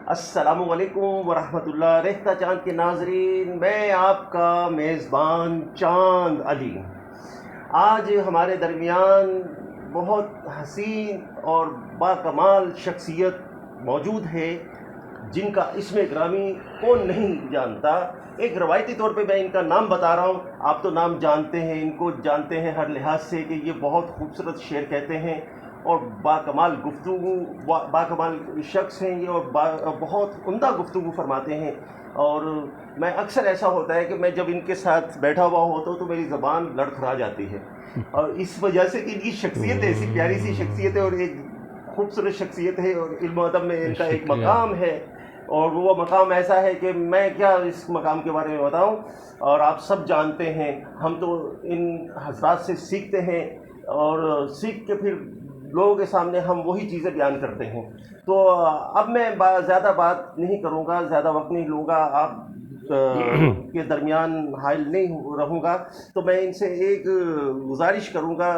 السلام علیکم ورحمۃ اللہ. ریختہ چاند کے ناظرین، میں آپ کا میزبان چاند علی. آج ہمارے درمیان بہت حسین اور باکمال شخصیت موجود ہے جن کا اسم گرامی کون نہیں جانتا. ایک روایتی طور پہ میں ان کا نام بتا رہا ہوں. آپ تو نام جانتے ہیں، ان کو جانتے ہیں ہر لحاظ سے کہ یہ بہت خوبصورت شعر کہتے ہیں اور باکمال گفتگو، باکمال شخص ہیں یہ، اور بہت عمدہ گفتگو فرماتے ہیں. اور میں اکثر ایسا ہوتا ہے کہ میں جب ان کے ساتھ بیٹھا ہوا ہوتا ہوں تو میری زبان لڑکھڑا جاتی ہے، اور اس وجہ سے کہ ان کی شخصیت ایسی پیاری سی شخصیت ہے اور ایک خوبصورت شخصیت ہے، اور علم و ادب میں ان کا ایک مقام ہے، اور وہ مقام ایسا ہے کہ میں کیا اس مقام کے بارے میں بتاؤں. اور آپ سب جانتے ہیں، ہم تو ان حضرات سے سیکھتے ہیں اور سیکھ کے پھر لوگوں کے سامنے ہم وہی چیزیں بیان کرتے ہیں. تو اب میں زیادہ بات نہیں کروں گا، زیادہ وقت نہیں لوں گا، آپ کے درمیان حائل نہیں رہوں گا. تو میں ان سے ایک گزارش کروں گا،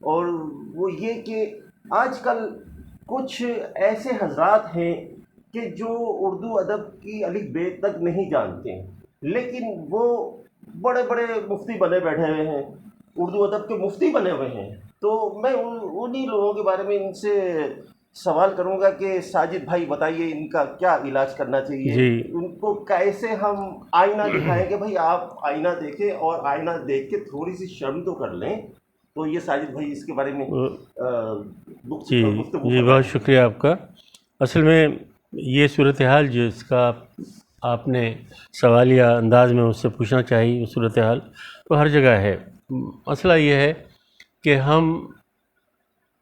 اور وہ یہ کہ آج کل کچھ ایسے حضرات ہیں کہ جو اردو ادب کی الف ب تک نہیں جانتے ہیں، لیکن وہ بڑے بڑے مفتی بنے بیٹھے ہوئے ہیں، اردو ادب کے مفتی بنے ہوئے ہیں. تو میں انہی لوگوں کے بارے میں ان سے سوال کروں گا کہ ساجد بھائی بتائیے ان کا کیا علاج کرنا چاہیے. جی، ان کو کیسے ہم آئینہ دکھائیں کہ بھائی آپ آئینہ دیکھیں، اور آئینہ دیکھ کے تھوڑی سی شرم تو کر لیں. تو یہ ساجد بھائی اس کے بارے میں گفتگو جی بہت شکریہ آپ کا. اصل میں یہ صورتحال جو اس کا آپ نے سوالیہ انداز میں اس سے پوچھنا چاہیے، وہ صورتحال تو ہر جگہ ہے. مسئلہ یہ ہے کہ ہم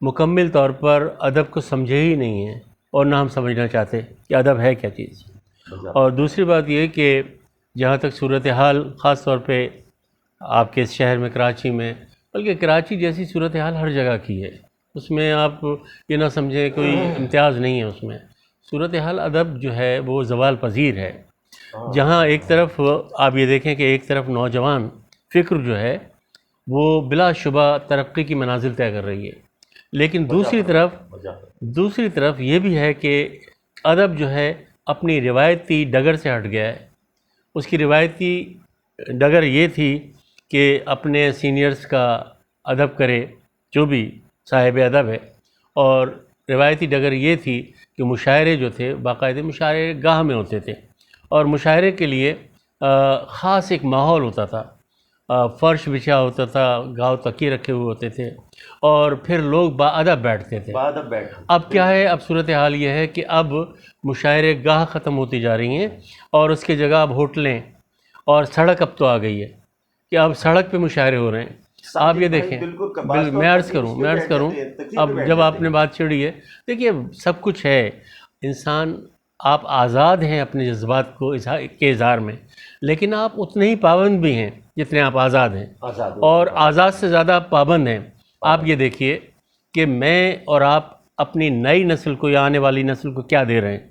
مکمل طور پر ادب کو سمجھے ہی نہیں ہیں، اور نہ ہم سمجھنا چاہتے کہ ادب ہے کیا چیز. اور دوسری بات یہ کہ جہاں تک صورتحال خاص طور پہ آپ کے اس شہر میں کراچی میں، بلکہ کراچی جیسی صورتحال ہر جگہ کی ہے، اس میں آپ یہ نہ سمجھیں کوئی امتیاز نہیں ہے. اس میں صورتحال ادب جو ہے وہ زوال پذیر ہے. جہاں ایک طرف آپ یہ دیکھیں کہ ایک طرف نوجوان فکر جو ہے وہ بلا شبہ ترقی کی منازل طے کر رہی ہے، لیکن دوسری طرف یہ بھی ہے کہ ادب جو ہے اپنی روایتی ڈگر سے ہٹ گیا ہے. اس کی روایتی ڈگر یہ تھی کہ اپنے سینئرز کا ادب کرے جو بھی صاحب ادب ہے، اور روایتی ڈگر یہ تھی کہ مشاعرے جو تھے باقاعدہ مشاعرے گاہ میں ہوتے تھے، اور مشاعرے کے لیے خاص ایک ماحول ہوتا تھا. فرش بچھا ہوتا تھا، گاؤ تکیے رکھے ہوئے ہوتے تھے، اور پھر لوگ باادب بیٹھتے تھے. اب کیا ہے، اب صورتحال یہ ہے کہ اب مشاعرے گاہ ختم ہوتی جا رہی ہیں، اور اس کی جگہ اب ہوٹلیں اور سڑک اب تو آ گئی ہے کہ اب سڑک پہ مشاعرے ہو رہے ہیں. آپ یہ دیکھیں، میں عرض کروں اب جب آپ نے بات چھڑی ہے، دیکھیے سب کچھ ہے. انسان آپ آزاد ہیں اپنے جذبات کو کے اظہار میں، لیکن آپ اتنے ہی پابند بھی ہیں جتنے آپ آزاد ہیں، اور آزاد سے زیادہ آپ پابند ہیں. آپ یہ دیکھیے کہ میں اور آپ اپنی نئی نسل کو یا آنے والی نسل کو کیا دے رہے ہیں.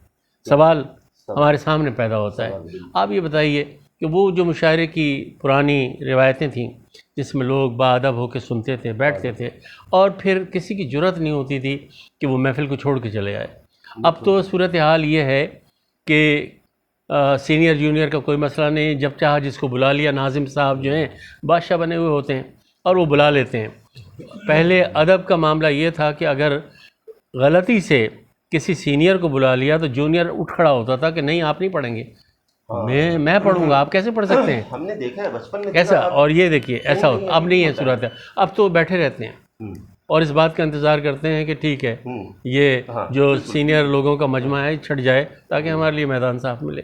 سوال ہمارے سامنے پیدا ہوتا ہے. آپ یہ بتائیے کہ وہ جو مشاعرے کی پرانی روایتیں تھیں جس میں لوگ باادب ہو کے سنتے تھے، بیٹھتے تھے، اور پھر کسی کی جرأت نہیں ہوتی تھی کہ وہ محفل کو چھوڑ کے چلے آئے. اب تو صورتحال یہ ہے کہ سینئر جونیئر کا کوئی مسئلہ نہیں، جب چاہا جس کو بلا لیا. ناظم صاحب جو ہیں بادشاہ بنے ہوئے ہوتے ہیں اور وہ بلا لیتے ہیں. پہلے ادب کا معاملہ یہ تھا کہ اگر غلطی سے کسی سینئر کو بلا لیا تو جونیئر اٹھ کھڑا ہوتا تھا کہ نہیں آپ نہیں پڑھیں گے، میں پڑھوں گا، آپ کیسے پڑھ سکتے ہیں. ہم نے دیکھا ہے بچپن میں کیسا. اور یہ دیکھیے ایسا ہوتا اب نہیں ہے صورت ہے. اب تو بیٹھے رہتے ہیں اور اس بات کا انتظار کرتے ہیں کہ ٹھیک ہے یہ جو سینئر لوگوں کا مجمع ہے چھٹ جائے تاکہ ہمارے لیے میدان صاف ملے.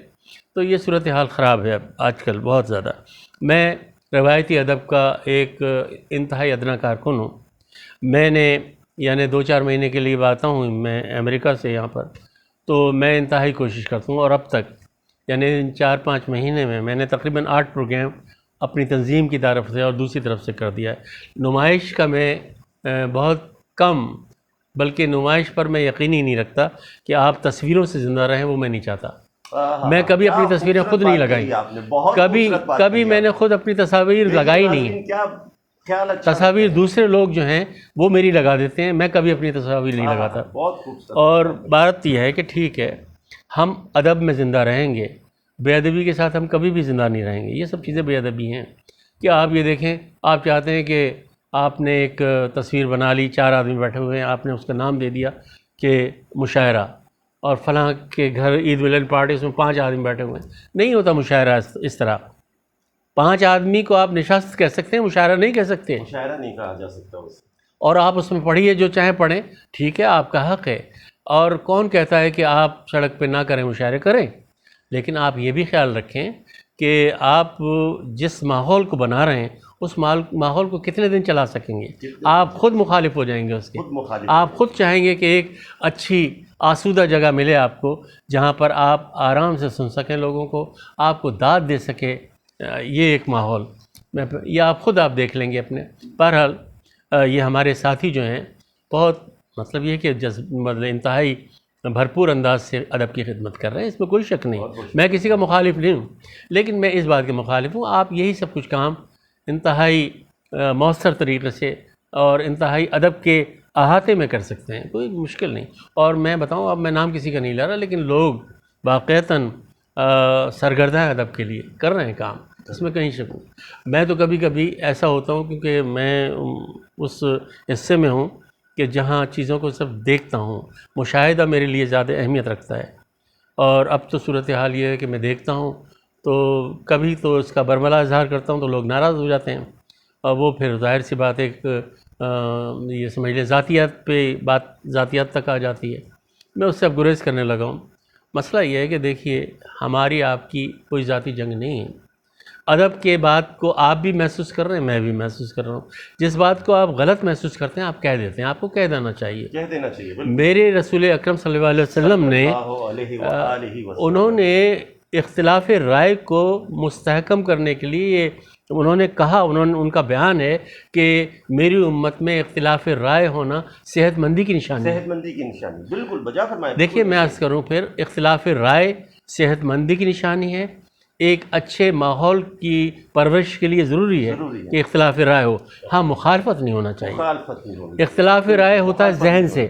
تو یہ صورتحال خراب ہے اب آج کل بہت زیادہ. میں روایتی ادب کا ایک انتہائی ادنا کارکن ہوں. میں نے یعنی 2-4 مہینے کے لیے آتا ہوں میں امریکہ سے یہاں پر، تو میں انتہائی کوشش کرتا ہوں، اور اب تک یعنی 4-5 مہینے میں نے تقریباً 8 پروگرام اپنی تنظیم کی طرف سے اور دوسری طرف سے کر دیا ہے. نمائش کا میں بہت کم، بلکہ نمائش پر میں یقینی نہیں رکھتا کہ آپ تصویروں سے زندہ رہیں، وہ میں نہیں چاہتا. میں کبھی اپنی تصویریں خود نہیں لگائیں، کبھی میں نے خود اپنی تصاویر لگائی نہیں ہیں. تصاویر دوسرے لوگ جو ہیں وہ میری لگا دیتے ہیں، میں کبھی اپنی تصاویر نہیں لگاتا. اور بات یہ ہے کہ ٹھیک ہے ہم ادب میں زندہ رہیں گے، بے ادبی کے ساتھ ہم کبھی بھی زندہ نہیں رہیں گے. یہ سب چیزیں بے ادبی ہیں. کہ آپ یہ دیکھیں، آپ چاہتے ہیں کہ آپ نے ایک تصویر بنا لی، 4 آدمی بیٹھے ہوئے ہیں، آپ نے اس کا نام دے دیا کہ مشاعرہ، اور فلاں کے گھر عید ملن پارٹی، اس میں 5 آدمی بیٹھے ہوئے ہیں. نہیں ہوتا مشاعرہ اس طرح. 5 آدمی کو آپ نشست کہہ سکتے ہیں، مشاعرہ نہیں کہہ سکتے. مشاعرہ نہیں کہا جا سکتا اسے. اور آپ اس میں پڑھیے، جو چاہیں پڑھیں، ٹھیک ہے، آپ کا حق ہے. اور کون کہتا ہے کہ آپ سڑک پہ نہ کریں، مشاعرے کریں. لیکن آپ یہ بھی خیال رکھیں کہ آپ جس ماحول کو بنا رہے ہیں اس ماحول کو کتنے دن چلا سکیں گے. آپ خود مخالف ہو جائیں گے اس کے. خود مخالف. آپ خود چاہیں گے کہ ایک اچھی آسودہ جگہ ملے آپ کو، جہاں پر آپ آرام سے سن سکیں لوگوں کو، آپ کو داد دے سکے. یہ ایک ماحول یہ آپ خود دیکھ لیں گے اپنے. بہرحال یہ ہمارے ساتھی جو ہیں بہت مطلب یہ کہ مطلب انتہائی بھرپور انداز سے ادب کی خدمت کر رہے ہیں، اس میں کوئی شک نہیں. میں کسی کا مخالف نہیں ہوں، لیکن میں اس بات کے مخالف ہوں آپ یہی سب کچھ کام انتہائی مؤثر طریقے سے اور انتہائی ادب کے احاطے میں کر سکتے ہیں، کوئی مشکل نہیں. اور میں بتاؤں، اب میں نام کسی کا نہیں لے رہا، لیکن لوگ واقعتاً سرگردہ ہیں ادب کے لیے، کر رہے ہیں کام، اس میں کہیں شک نہیں. میں تو کبھی کبھی ایسا ہوتا ہوں، کیونکہ میں اس حصے میں ہوں کہ جہاں چیزوں کو صرف دیکھتا ہوں. مشاہدہ میرے لیے زیادہ اہمیت رکھتا ہے. اور اب تو صورتحال یہ ہے کہ میں دیکھتا ہوں تو کبھی تو اس کا برملا اظہار کرتا ہوں تو لوگ ناراض ہو جاتے ہیں، اور وہ پھر ظاہر سی بات ایک یہ سمجھ لیں ذاتیات پہ بات ذاتیات تک آ جاتی ہے. میں اس سے اب گریز کرنے لگا ہوں. مسئلہ یہ ہے کہ دیکھیے، ہماری آپ کی کوئی ذاتی جنگ نہیں ہے. ادب کے بات کو آپ بھی محسوس کر رہے ہیں، میں بھی محسوس کر رہا ہوں. جس بات کو آپ غلط محسوس کرتے ہیں آپ کہہ دیتے ہیں، آپ کو کہہ دینا چاہیے. کہہ دینا چاہیے. میرے رسول اکرم صلی اللہ علیہ وسلم نے انہوں نے اختلاف رائے کو مستحکم کرنے کے لیے انہوں نے کہا، ان کا بیان ہے کہ میری امت میں اختلاف رائے ہونا صحت مندی کی نشانی ہے. صحت مندی کی نشانی، بالکل بجا فرمایا. دیکھیے میں عرض کروں، پھر اختلاف رائے صحت مندی کی نشانی ہے. ایک اچھے ماحول کی پرورش کے لیے ضروری ہے کہ اختلاف رائے ہو. ہاں، مخالفت نہیں ہونا چاہیے. اختلاف رائے ہوتا ہے ذہن سے،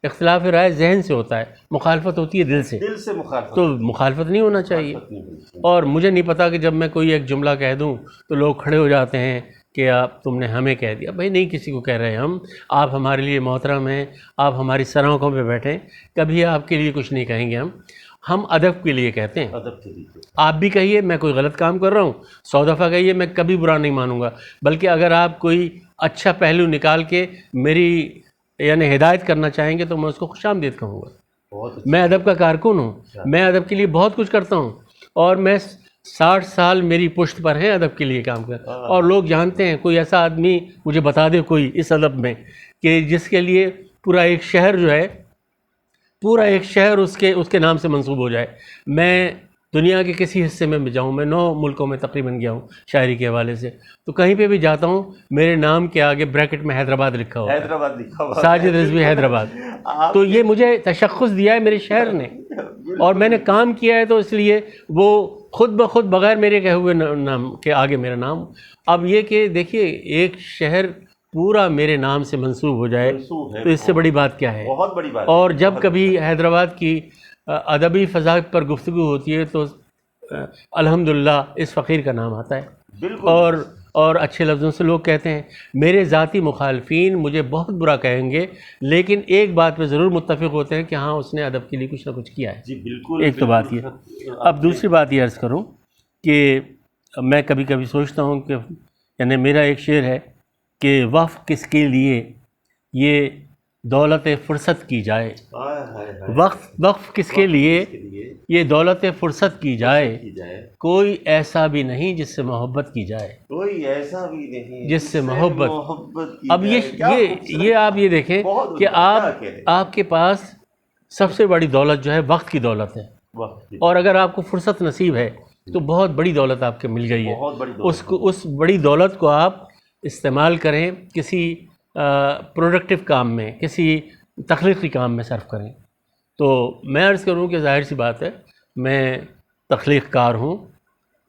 اختلاف رائے ذہن سے ہوتا ہے، مخالفت ہوتی ہے دل سے. دل سے مخالفت، تو مخالفت نہیں ہونا چاہیے. اور مجھے نہیں پتا کہ جب میں کوئی ایک جملہ کہہ دوں تو لوگ کھڑے ہو جاتے ہیں کہ آپ تم نے ہمیں کہہ دیا. بھائی نہیں کسی کو کہہ رہے ہم، آپ ہمارے لیے محترم ہیں، آپ ہماری سرآنکھوں پہ بیٹھیں، کبھی آپ کے لیے کچھ نہیں کہیں گے. ہم ادب کے لیے کہتے ہیں. ادب کے لیے آپ بھی کہیے میں کوئی غلط کام کر رہا ہوں، 100 دفعہ کہیے، میں کبھی برا نہیں مانوں گا. بلکہ اگر آپ کوئی اچھا پہلو نکال کے میری یعنی ہدایت کرنا چاہیں گے تو میں اس کو خوش آمدید کہوں گا. میں ادب کا کارکن ہوں، میں ادب کے لیے بہت کچھ کرتا ہوں، اور میں 60 سال میری پشت پر ہیں ادب کے لیے کام کر. اور لوگ جانتے ہیں، کوئی ایسا آدمی مجھے بتا دے کوئی اس ادب میں کہ جس کے لیے پورا ایک شہر جو ہے، پورا ایک شہر اس کے نام سے منسوب ہو جائے. میں دنیا کے کسی حصے میں بھی جاؤں، میں 9 ملکوں میں تقریباً گیا ہوں شاعری کے حوالے سے، تو کہیں پہ بھی جاتا ہوں میرے نام کے آگے بریکٹ میں حیدرآباد لکھا ہوا ہے، حیدرآباد لکھا ہوا، ساجد رضوی حیدرآباد. تو یہ مجھے تشخص دیا ہے میرے شہر نے، اور میں نے کام کیا ہے، تو اس لیے وہ خود بخود بغیر میرے کہے ہوئے نام کے آگے میرا نام. اب یہ کہ دیکھیے ایک شہر پورا میرے نام سے منسوب ہو جائے تو اس سے بڑی بات کیا ہے. بہت بڑی بات. اور جب کبھی حیدرآباد کی ادبی فضا پر گفتگو ہوتی ہے تو الحمدللہ اس فقیر کا نام آتا ہے. بالکل. اور اچھے لفظوں سے لوگ کہتے ہیں. میرے ذاتی مخالفین مجھے بہت برا کہیں گے، لیکن ایک بات پہ ضرور متفق ہوتے ہیں کہ ہاں اس نے ادب کے لیے کچھ نہ کچھ کیا ہے. جی بالکل. ایک تو بات یہ. اب دوسری بات یہ عرض کروں کہ میں کبھی کبھی سوچتا ہوں کہ یعنی میرا ایک شعر ہے کہ وقف کس کے لیے یہ دولت فرصت کی جائے. وقف کس کے لیے یہ دولت فرصت کی جائے. کوئی ایسا بھی نہیں جس سے محبت کی جائے. کوئی ایسا بھی نہیں جس سے محبت. اب یہ آپ یہ دیکھیں کہ آپ کے پاس سب سے بڑی دولت جو ہے وقت کی دولت ہے، اور اگر آپ کو فرصت نصیب ہے تو بہت بڑی دولت آپ کے مل گئی ہے. اس بڑی دولت کو آپ استعمال کریں، کسی پروڈکٹیو کام میں، کسی تخلیقی کام میں صرف کریں. تو میں عرض کروں کہ ظاہر سی بات ہے میں تخلیق کار ہوں،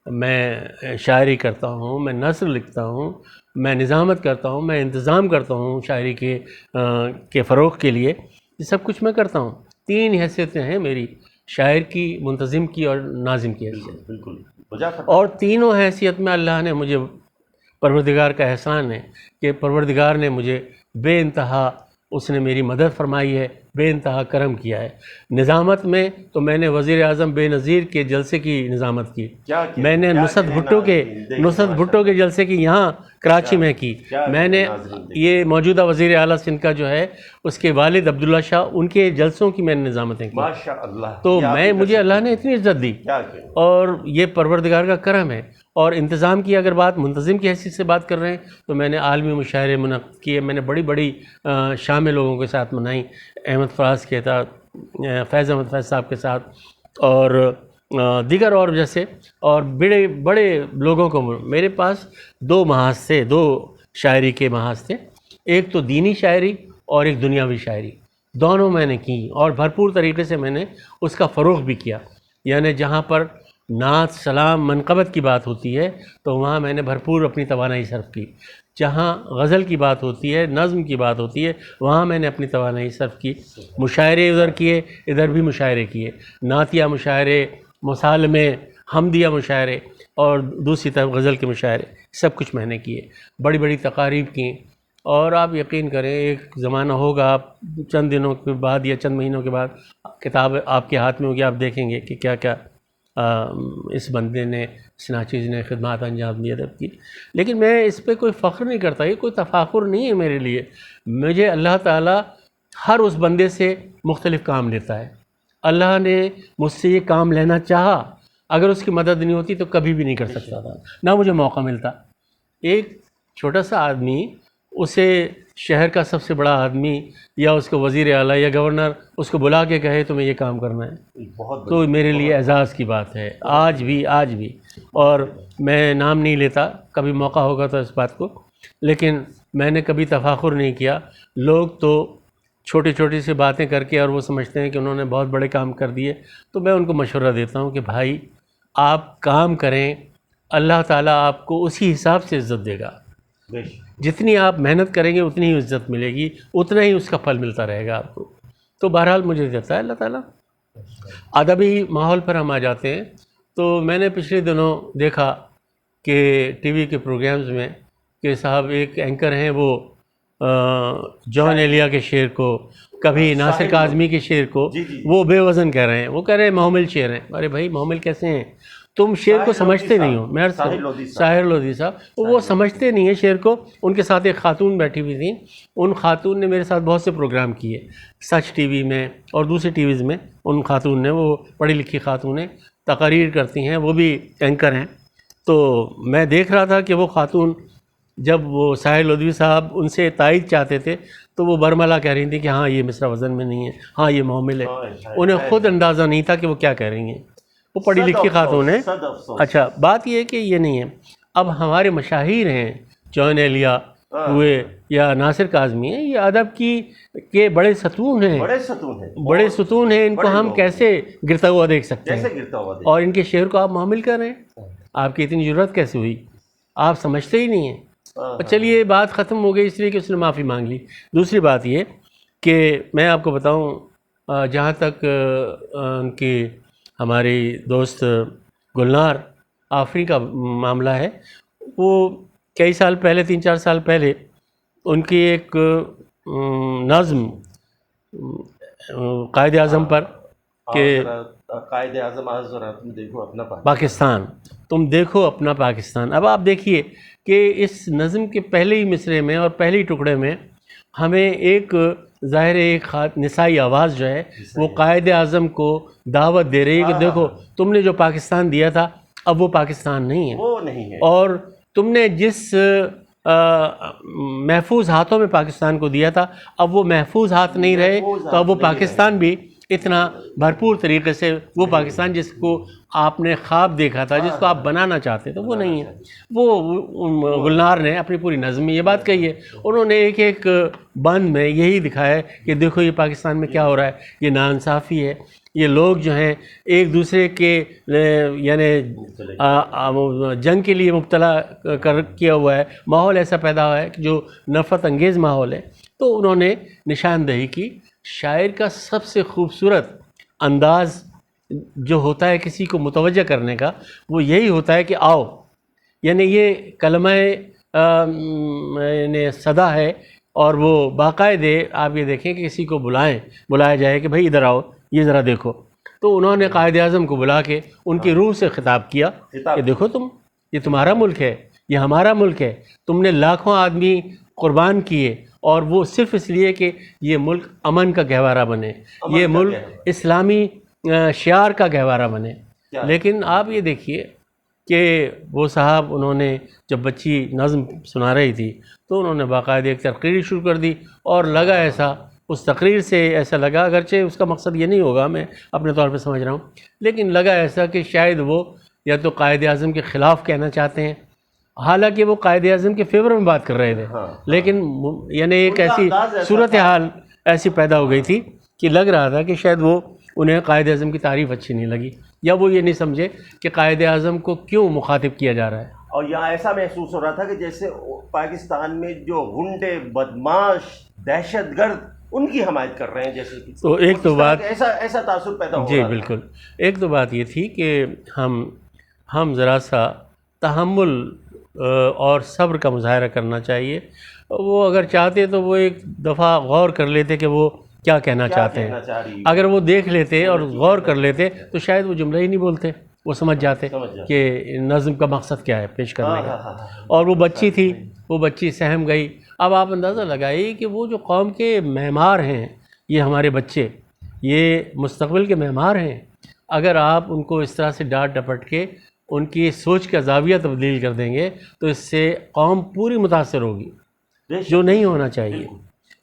میں شاعری کرتا ہوں، میں نثر لکھتا ہوں، میں نظامت کرتا ہوں، میں انتظام کرتا ہوں شاعری کے فروغ کے لیے. یہ سب کچھ میں کرتا ہوں. 3 حیثیتیں ہیں میری. شاعر کی، منتظم کی اور ناظم کی حیثیت. بالکل وجہ اور تینوں حیثیت میں اللہ نے مجھے، پروردگار کا احسان ہے کہ پروردگار نے مجھے بے انتہا، اس نے میری مدد فرمائی ہے، بے انتہا کرم کیا ہے. نظامت میں تو میں نے وزیر اعظم بے نظیر کے جلسے کی نظامت کی. میں نے نصرت بھٹو کے جلسے کی یہاں کراچی میں کی. میں نے یہ موجودہ وزیر اعلیٰ سندھ کا جو ہے اس کے والد عبداللہ شاہ، ان کے جلسوں کی میں نے نظامتیں کی. ماشاءاللہ. تو مجھے اللہ نے اتنی عزت دی، اور یہ پروردگار کا کرم ہے. اور انتظام کی اگر بات، منتظم کی حیثیت سے بات کر رہے ہیں، تو میں نے عالمی مشاعرے منعقد کیے. میں نے بڑی شامل لوگوں کے ساتھ منائی، احمد فراز کے ساتھ، فیض احمد فیض صاحب کے ساتھ، اور دیگر اور جیسے، اور بڑے لوگوں کو. میرے پاس 2 محاذ تھے، 2 شاعری کے محاذ تھے. ایک تو دینی شاعری اور ایک دنیاوی شاعری، دونوں میں نے کی، اور بھرپور طریقے سے میں نے اس کا فروغ بھی کیا. یعنی جہاں پر نعت، سلام، منقبت کی بات ہوتی ہے تو وہاں میں نے بھرپور اپنی توانائی صرف کی. جہاں غزل کی بات ہوتی ہے، نظم کی بات ہوتی ہے، وہاں میں نے اپنی توانائی صرف کی. مشاعرے ادھر کیے، ادھر بھی مشاعرے کیے، نعتیہ مشاعرے، مصالمے، حمدیہ مشاعرے، اور دوسری طرف غزل کے مشاعرے، سب کچھ میں نے کیے. بڑی تقاریب کی. اور آپ یقین کریں، ایک زمانہ ہوگا، آپ چند دنوں کے بعد یا چند مہینوں کے بعد کتاب آپ کے ہاتھ میں ہوگی، آپ دیکھیں گے کہ کیا کیا اس بندے نے، اس ناچیز نے خدمات انجام دی، ادب کی. لیکن میں اس پہ کوئی فخر نہیں کرتا، یہ کوئی تفاخر نہیں ہے میرے لیے. مجھے اللہ تعالیٰ ہر اس بندے سے مختلف کام لیتا ہے. اللہ نے مجھ سے یہ کام لینا چاہا، اگر اس کی مدد نہیں ہوتی تو کبھی بھی نہیں کر سکتا تھا، نہ مجھے موقع ملتا. ایک چھوٹا سا آدمی، اسے شہر کا سب سے بڑا آدمی یا اس کو وزیر اعلیٰ یا گورنر اس کو بلا کے کہے تمہیں یہ کام کرنا ہے، تو میرے لیے اعزاز کی بات ہے آج بھی. اور میں نام نہیں لیتا، کبھی موقع ہوگا تو اس بات کو، لیکن میں نے کبھی تفاخر نہیں کیا. لوگ تو چھوٹی سی باتیں کر کے، اور وہ سمجھتے ہیں کہ انہوں نے بہت بڑے کام کر دیے، تو میں ان کو مشورہ دیتا ہوں کہ بھائی آپ کام کریں، اللہ تعالیٰ آپ کو اسی حساب سے عزت دے گا. جتنی آپ محنت کریں گے اتنی ہی عزت ملے گی، اتنا ہی اس کا پھل ملتا رہے گا آپ کو. تو بہرحال مجھے دیتا ہے اللہ تعالیٰ. ادبی ماحول پر ہم آ جاتے ہیں، تو میں نے پچھلے دنوں دیکھا کہ ٹی وی کے پروگرامز میں کہ صاحب ایک اینکر ہیں، وہ جون ایلیا کے شعر کو، کبھی ناصر کاظمی کے شعر کو وہ بے وزن کہہ رہے ہیں. وہ کہہ رہے ہیں محمل شعر ہیں. ارے بھائی محمل کیسے ہیں؟ تم شعر کو سمجھتے نہیں ہو. ساحر لودھی صاحب، وہ سمجھتے نہیں ہیں شعر کو. ان کے ساتھ ایک خاتون بیٹھی ہوئی تھیں، ان خاتون نے میرے ساتھ بہت سے پروگرام کیے، سچ ٹی وی میں اور دوسرے ٹی ویز میں. ان خاتون نے، وہ پڑھی لکھی خاتونیں، تقاریر کرتی ہیں، وہ بھی اینکر ہیں. تو میں دیکھ رہا تھا کہ وہ خاتون، جب وہ ساحر لودھی صاحب ان سے تائید چاہتے تھے تو وہ برملا کہہ رہی تھیں کہ ہاں یہ مصرع وزن میں نہیں ہے، ہاں یہ محمل ہے. انہیں خود اندازہ نہیں تھا کہ وہ کیا کہہ رہی ہیں. وہ پڑھی لکھی خاتون ہیں. اچھا، بات یہ ہے کہ یہ نہیں ہے. اب ہمارے مشاہیر ہیں، جون ایلیا ہوئے یا ناصر کاظمی ہیں، یہ ادب کے بڑے ستون ہیں، بڑے ستون ہیں. ان کو ہم کیسے گرتا ہوا دیکھ سکتے ہیں؟ اور ان کے شعر کو آپ محمل کر رہے ہیں. آپ کی اتنی ضرورت کیسے ہوئی؟ آپ سمجھتے ہی نہیں ہیں. چلیے بات ختم ہو گئی اس لیے کہ اس نے معافی مانگ لی. دوسری بات یہ کہ میں آپ کو بتاؤں، جہاں تک ان کی ہماری دوست گلنار آفری کا معاملہ ہے، وہ کئی سال پہلے، 3-4 سال پہلے، ان کی ایک نظم قائد اعظم پر کہ قائد اعظم تم دیکھو اپنا پاکستان، تم دیکھو اپنا پاکستان. اب آپ دیکھیے کہ اس نظم کے پہلے ہی مصرے میں اور پہلے ہی ٹکڑے میں ہمیں ایک ظاہر ایک نسائی آواز جو ہے وہ قائد اعظم کو دعوت دے رہی ہے کہ دیکھو تم نے جو پاکستان دیا تھا اب وہ پاکستان نہیں ہے، اور تم نے جس محفوظ ہاتھوں میں پاکستان کو دیا تھا اب وہ محفوظ ہاتھ نہیں رہے، تو اب وہ پاکستان بھی اتنا بھرپور طریقے سے، وہ پاکستان جس کو آپ نے خواب دیکھا تھا، جس کو آپ بنانا چاہتے تھے، وہ نہیں ہے. وہ گلنار نے اپنی پوری نظم میں یہ بات کہی ہے. انہوں نے ایک ایک بند میں یہی دکھایا ہے کہ دیکھو یہ پاکستان میں کیا ہو رہا ہے، یہ ناانصافی ہے، یہ لوگ جو ہیں ایک دوسرے کے یعنی جنگ کے لیے مبتلا کیا ہوا ہے، ماحول ایسا پیدا ہوا ہے کہ جو نفرت انگیز ماحول ہے. تو انہوں نے نشاندہی کی. شاعر کا سب سے خوبصورت انداز جو ہوتا ہے کسی کو متوجہ کرنے کا، وہ یہی ہوتا ہے کہ آؤ، یعنی یہ کلمہ یعنی صدا ہے، اور وہ باقاعدے آپ یہ دیکھیں کہ کسی کو بلایا جائے کہ بھائی ادھر آؤ، یہ ذرا دیکھو، تو انہوں نے قائد اعظم کو بلا کے ان کی روح سے خطاب کیا کہ دیکھو تم، یہ تمہارا ملک ہے، یہ ہمارا ملک ہے، تم نے لاکھوں آدمی قربان کیے، اور وہ صرف اس لیے کہ یہ ملک امن کا گہوارہ بنے، یہ ملک اسلامی شعار کا گہوارہ بنے۔ لیکن آپ یہ دیکھیے کہ وہ صاحب، انہوں نے جب بچی نظم سنا رہی تھی تو انہوں نے باقاعدہ ایک تقریر شروع کر دی، اور لگا ایسا، اس تقریر سے ایسا لگا، اگرچہ اس کا مقصد یہ نہیں ہوگا، میں اپنے طور پہ سمجھ رہا ہوں، لیکن لگا ایسا کہ شاید وہ یا تو قائد اعظم کے خلاف کہنا چاہتے ہیں، حالانکہ وہ قائد اعظم کے فیور میں بات کر رہے تھے، لیکن یعنی ایک ایسی صورتحال ایسی پیدا ہو گئی تھی کہ لگ رہا تھا کہ شاید وہ انہیں قائد اعظم کی تعریف اچھی نہیں لگی، یا وہ یہ نہیں سمجھے کہ قائد اعظم کو کیوں مخاطب کیا جا رہا ہے۔ اور یہاں ایسا محسوس ہو رہا تھا کہ جیسے پاکستان میں جو غنڈے، بدماش، دہشت گرد، ان کی حمایت کر رہے ہیں، جیسے کہ تو ایک تو بات ایسا تاثر پیدا ہو رہا جی تھا۔ بالکل، ایک تو بات یہ تھی کہ ہم ذرا سا تحمل اور صبر کا مظاہرہ کرنا چاہیے۔ وہ اگر چاہتے تو وہ ایک دفعہ غور کر لیتے کہ وہ کیا کہنا چاہتے ہیں، اگر وہ دیکھ لیتے اور غور کر لیتے تو شاید وہ جملہ ہی نہیں بولتے، وہ سمجھ جاتے کہ نظم کا مقصد کیا ہے پیش کرنے کا۔ اور وہ بچی تھی، وہ بچی سہم گئی۔ اب آپ اندازہ لگائیے کہ وہ جو قوم کے معمار ہیں، یہ ہمارے بچے، یہ مستقبل کے معمار ہیں، اگر آپ ان کو اس طرح سے ڈانٹ ڈپٹ کے ان کی سوچ کا زاویہ تبدیل کر دیں گے تو اس سے قوم پوری متاثر ہوگی، جو نہیں ہونا چاہیے۔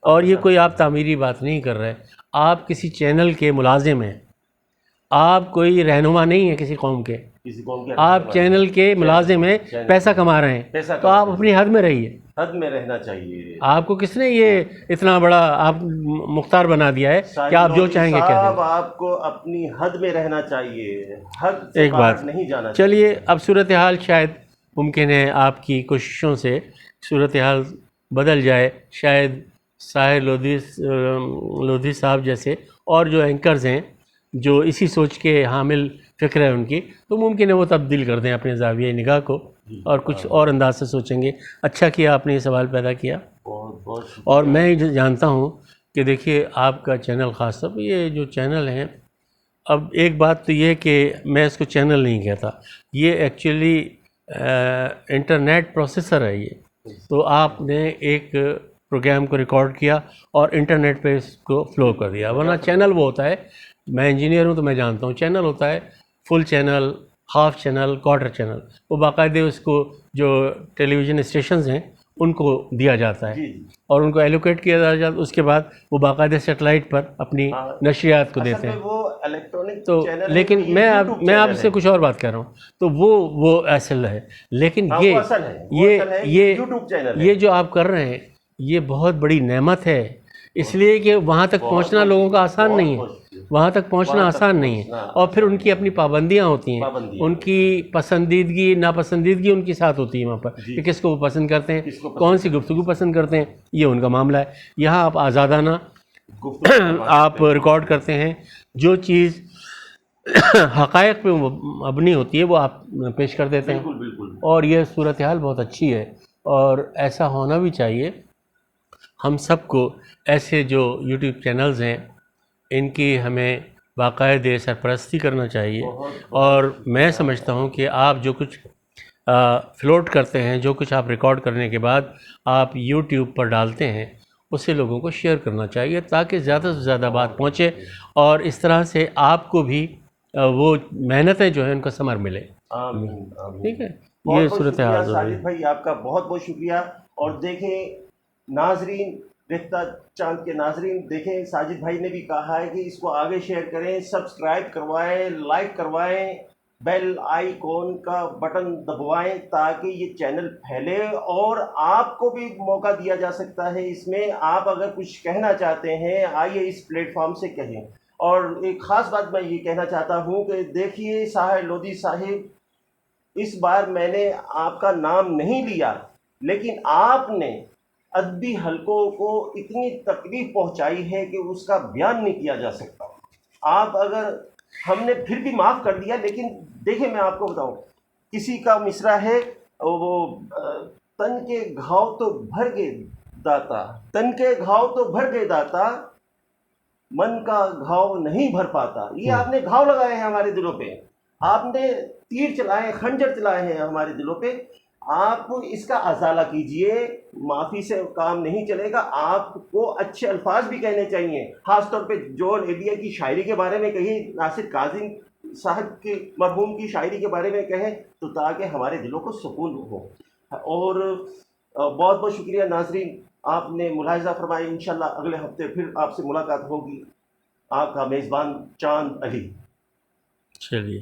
اور یہ کوئی آپ تعمیری بات نہیں کر رہے، آپ کسی چینل کے ملازم ہیں، آپ کوئی رہنما نہیں ہیں کسی قوم کے، آپ چینل کے ملازم ہیں، پیسہ کما رہے ہیں، تو آپ اپنی حد میں رہیے، حد میں رہنا چاہیے۔ آپ کو کس نے یہ اتنا بڑا آپ مختار بنا دیا ہے کہ آپ جو چاہیں گے کہہ دیں؟ آپ کو اپنی حد میں رہنا چاہیے، حد سے باہر نہیں جانا چاہیے۔ چلیے، اب صورتحال شاید ممکن ہے آپ کی کوششوں سے صورتحال بدل جائے، شاید ساحر لودھی صاحب جیسے اور جو اینکرز ہیں جو اسی سوچ کے حامل فکر ہے ان کی، تو ممکن ہے وہ تبدیل کر دیں اپنے زاویہ نگاہ کو اور کچھ اور انداز سے سوچیں گے۔ اچھا کیا آپ نے یہ سوال پیدا کیا، اور میں جانتا ہوں کہ دیکھیے آپ کا چینل، خاص طور پہ یہ جو چینل ہیں، اب ایک بات تو یہ کہ میں اس کو چینل نہیں کہتا، یہ ایکچولی انٹرنیٹ پروسیسر ہے یہ، تو آپ نے ایک پروگرام کو ریکارڈ کیا اور انٹرنیٹ پہ اس کو فلو کر دیا، ورنہ چینل وہ ہوتا ہے، میں انجینئر ہوں تو میں جانتا ہوں، چینل ہوتا ہے full channel, half channel, quarter channel, وہ باقاعدہ اس کو جو ٹیلی ویژن اسٹیشنز ہیں ان کو دیا جاتا ہے اور ان کو ایلوکیٹ کیا جاتا ہے، اس کے بعد وہ باقاعدہ سیٹلائٹ پر اپنی نشریات کو دیتے ہیں۔ تو لیکن میں آپ سے کچھ اور بات کر رہا ہوں، تو وہ اصل ہے، لیکن یہ جو آپ کر رہے ہیں یہ بہت بڑی نعمت ہے، اس لیے کہ وہاں تک پہنچنا لوگوں کا آسان نہیں ہے، وہاں تک پہنچنا آسان نہیں ہے، اور پھر ان کی اپنی پابندیاں ہوتی ہیں، ان کی پسندیدگی ناپسندیدگی ان کے ساتھ ہوتی ہے وہاں پر، کہ کس کو وہ پسند کرتے ہیں، کون سی گفتگو پسند کرتے ہیں، یہ ان کا معاملہ ہے۔ یہاں آپ آزادانہ آپ ریکارڈ کرتے ہیں، جو چیز حقائق پہ مبنی ہوتی ہے وہ آپ پیش کر دیتے ہیں، اور یہ صورتحال بہت اچھی ہے اور ایسا ہونا بھی چاہیے۔ ہم سب کو ایسے جو یوٹیوب چینلز ہیں ان کی ہمیں باقاعدہ سرپرستی کرنا چاہیے، اور میں سمجھتا ہوں کہ آپ جو کچھ فلوٹ کرتے ہیں، جو کچھ آپ ریکارڈ کرنے کے بعد آپ یوٹیوب پر ڈالتے ہیں، اسے لوگوں کو شیئر کرنا چاہیے تاکہ زیادہ سے زیادہ بات پہنچے، اور اس طرح سے آپ کو بھی وہ محنتیں جو ہیں ان کا ثمر ملے۔ ٹھیک ہے، یہ صورتحال ہے۔ ساجد بھائی آپ کا بہت بہت شکریہ۔ اور دیکھیں ناظرین، ریختہ چاند کے ناظرین، دیکھیں ساجد بھائی نے بھی کہا ہے کہ اس کو آگے شیئر کریں، سبسکرائب کروائیں، لائک کروائیں، بیل آئیکن کا بٹن دبوائیں تاکہ یہ چینل پھیلے، اور آپ کو بھی موقع دیا جا سکتا ہے اس میں۔ آپ اگر کچھ کہنا چاہتے ہیں آئیے اس پلیٹ فارم سے کہیں۔ اور ایک خاص بات میں یہ کہنا چاہتا ہوں کہ دیکھیے ساحر لودھی صاحب، اس بار میں نے آپ کا نام نہیں لیا، لیکن آپ نے ادبی حلقوں کو اتنی تکلیف پہنچائی ہے کہ اس کا بیان نہیں کیا جا سکتا۔ آپ اگر ہم نے پھر بھی معاف کر دیا. لیکن دیکھیں میں آپ کو بتاؤں, کسی کا مصرع ہے وہ تن کے گھاؤ تو بھر گئے داتا, تن کے گھاؤ تو بھر گئے داتا, من کا گھاؤ نہیں بھر پاتا. یہ آپ نے گھاؤ لگائے ہیں ہمارے دلوں پہ, آپ نے تیر چلائے, خنجر چلائے ہیں ہمارے دلوں پہ. آپ اس کا ازالہ کیجئے, معافی سے کام نہیں چلے گا. آپ کو اچھے الفاظ بھی کہنے چاہیے, خاص طور پہ جون ایلیا کی شاعری کے بارے میں کہیں, ناصر کاظم صاحب کی مرحوم کی شاعری کے بارے میں کہیں, تو تاکہ ہمارے دلوں کو سکون ہو. اور بہت بہت شکریہ ناظرین, آپ نے ملاحظہ فرمایا. انشاءاللہ اگلے ہفتے پھر آپ سے ملاقات ہوگی. آپ کا میزبان چاند علی. چلیے.